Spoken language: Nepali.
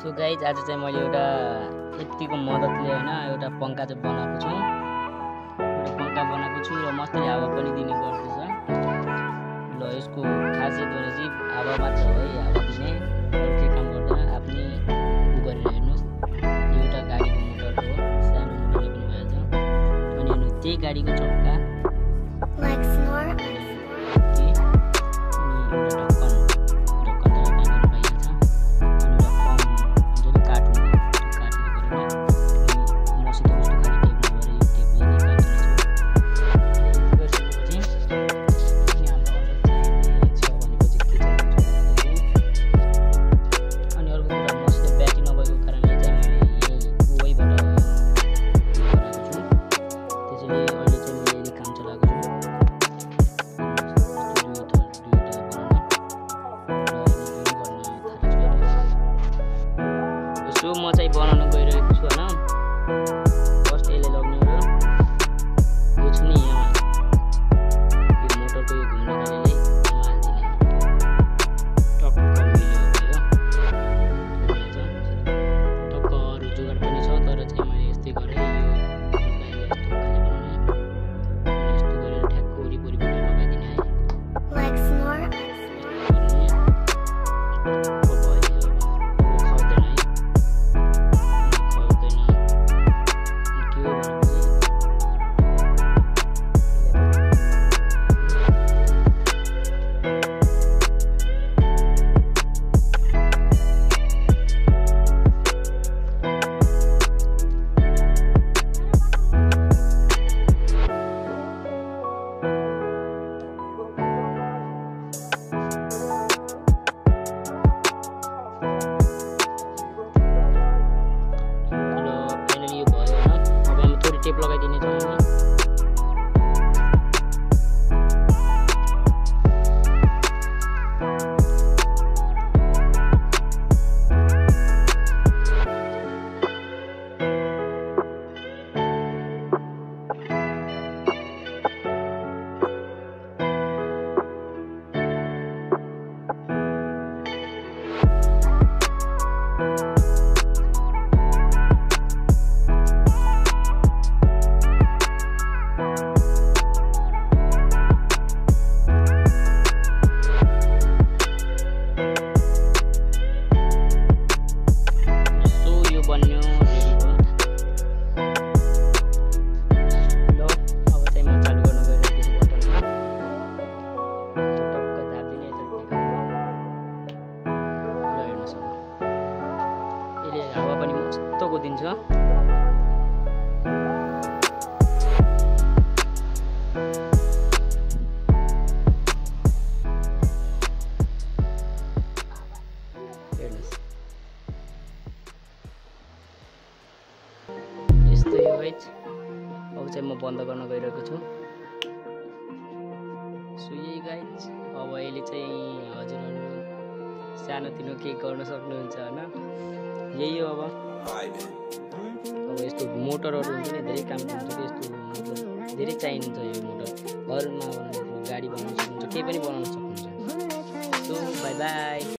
सो गाइज आज चाहिँ मैले एउटा यतिको मद्दतले हैन एउटा पंखा चाहिँ बनाएको छु। एउटा पंखा बनाएको छु र मस्तले हावा पनि दिने गर्दछ। ल यसको खासियत भने चाहिँ हावा मात्र हो है, हावा दिने अरु के काम गर्दैन। आफ्नै गरेर हेर्नुस्, यो एउटा गाडीको मोटर हो, सानो मोटरले पनि भइहाल्छ। अनि हेर्नु त्यही गाडीको चक्का like snore. सो म चाहिँ बनाउन गइरहेको छु हैन। फर्स्ट यसले लग्ने हो र यो छ नि यहाँ यो मोटरको यो घुम्ने खालेले यहाँ हाल्दिने टक्क मिल्यो भयो। टक्क अरु जुगाड पनि छ, तर चाहिँ मैले यस्तै गरे यो लगाएर यस्तो खाले बनाउने अनि यस्तो गरेर ठ्याक्क वरिपरिबाट लगाइदिने है Like snore. टेप लगाइदिने छ हामी। हावा पनि मस्तको दिन्छ। यस्तै हो गाइज। अब चाहिँ म बन्द गर्न गइरहेको छु। सो यही गाइज, अब अहिले चाहिँ हजुरहरु सानोतिनो केक गर्न सक्नुहुन्छ हैन। यही हो अब यस्तो मोटरहरू हुन्छ नि, धेरै काम हुन्छ कि यस्तो मोटर धेरै चाहिन्छ। यो मोटर घरमा बनाउनु, गाडी बनाउन सक्नुहुन्छ, केही पनि बनाउन सक्नुहुन्छ। So by by.